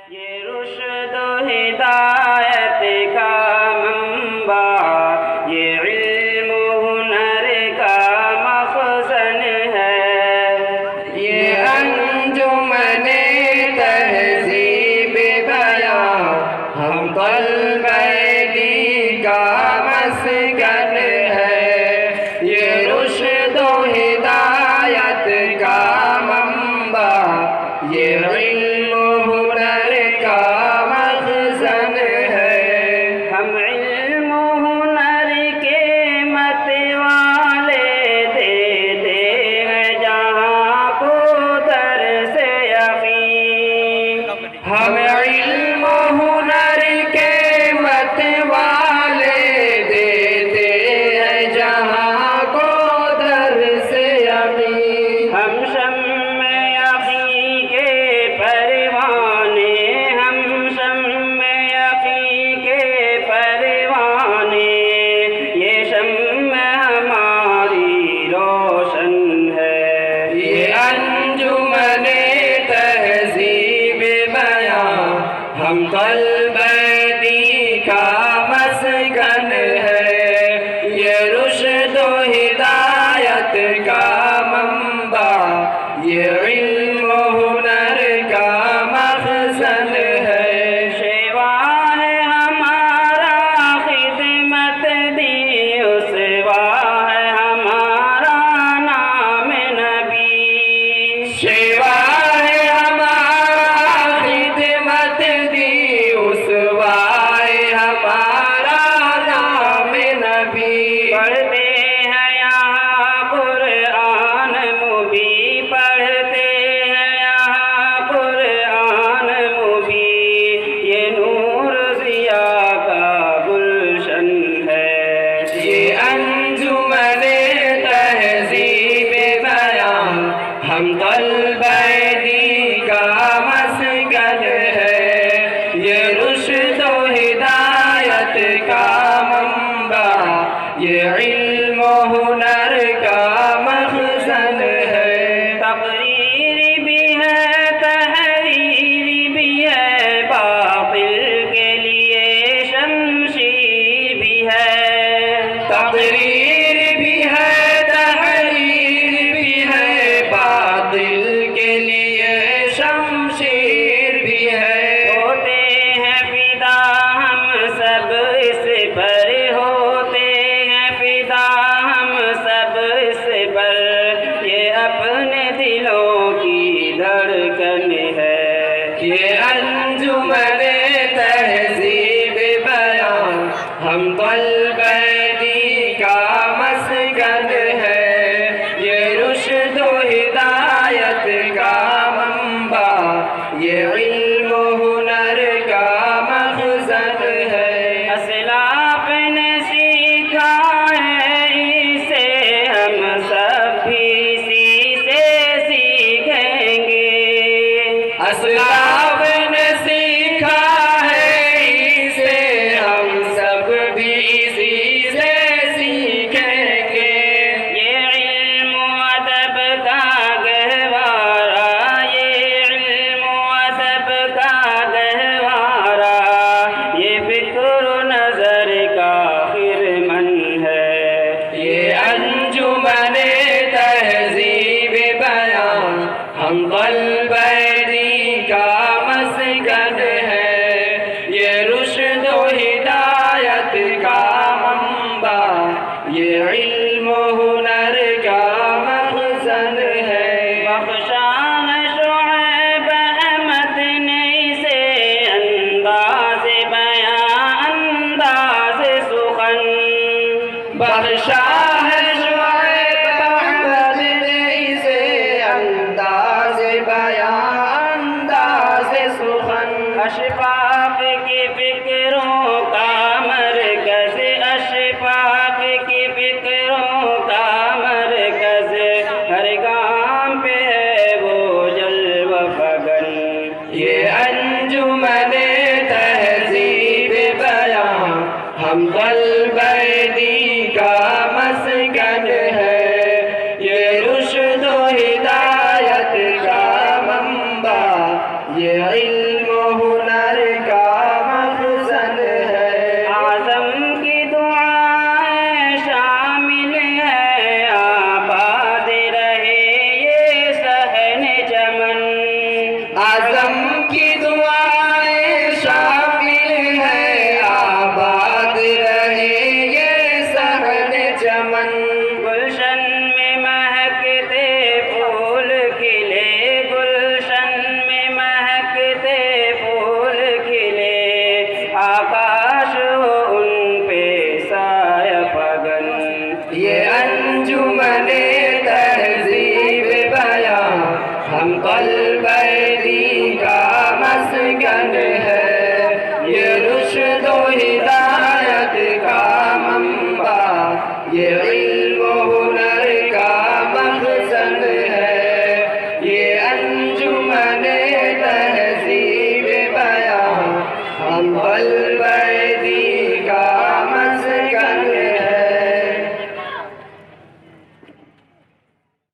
ये रुश्द हिदायत का मंबा, ये इल्म हुनर का मखज़न है। ये अंजुमने तहज़ीब बयां हम तलबे का मस्कन है। ये रुश्द हिदायत का मंबा, ये इल्म हुनर का मखज़न है। हम इल्म हुनर के मतवाले देते हैं जहाँ को दर्स यक़ीन। हम इल्म हुनर के मतवाले देते हैं जहाँ को दर्स यक़ीन। हम शम्म यक़ीन के परवाने, हम शम्म यक़ीन के परवाने, ये शम्म हमारी रोशन है। ये अंजुमने तहज़ीब बयां हम तलबे का मस्कन है। ये रुश्द हिदायत का मंबा, ये इल्म हुनर का मखज़न है। शेवा है हमारा खिदमत दी, उसवा है हमारा नाम नबी। शेवा है हमारा खिदमत दी, उसवा है हमारा नाम नबी। पढ़ते हैं यहाँ कुरआन मुबी, पढ़ते हैं यहाँ कुरआन मुबी, ये नूर ज़िया का गुलशन है। ये अंजुमने तहज़ीब बयां हम तलबे का मस्कन है। ये रुश्द हिदायत का मंबा, ये इल्म हुनर का मखज़न है। तकरीर भी है, तहरीर भी है, बातिल के लिए शमशीर भी है। तकरीर भी है, तहरीर भी है, बातिल के लिए शमशीर भी है। होते हैं फिदा हम सब इस पर, होते हैं फिदा हम सब इस पर, ये अपने दिलों की धड़कन है। ये अंजुमने तहज़ीब बयां हम तलबे का मस्कन है। ये रुश्द हिदायत का मंबा, ये इल्म हुनर का मखज़न है। असलाफ ने सीखा है इसे, हम सब भी इसी से सीखेंगे। असलाफ ने सीखा है इसे, हम सब भी इसी से सीखेंगे। ये इल्म अदब का गहवारा, ये इल्म अदब का गहवारा, ये फिक्र नजर का खिरमन है। ये अंजुमने तहज़ीब बयां हम तलबे का मस्कन है। ये रुश्द हिदायत का मंबा, ये इल्म हुनर का मखज़न है। बख्शा है शुएब अहमद ने इसे, अंदाज़ बयां अंदाज़ सुखन। बख्शा है शुएब अहमद ने इसे, अंदाज़ बयां अंदाज़ सुखन। अशफाक की फिक्रों का मरकज़, अशफाक की फिक्रों का मरकज़, हर गाम पे है वो जल्व फगन। ये अंजुमने तहज़ीब बयां हम तलबे का मस्कन है। ये रुश्द हिदायत का मंबा, ये इल्म हुनर मस्कन है। ये रुश्द व हिदायत का मंबा, ये इल्म व हुनर का मखज़न है। ये अंजुमन तहज़ीब बयां हम बल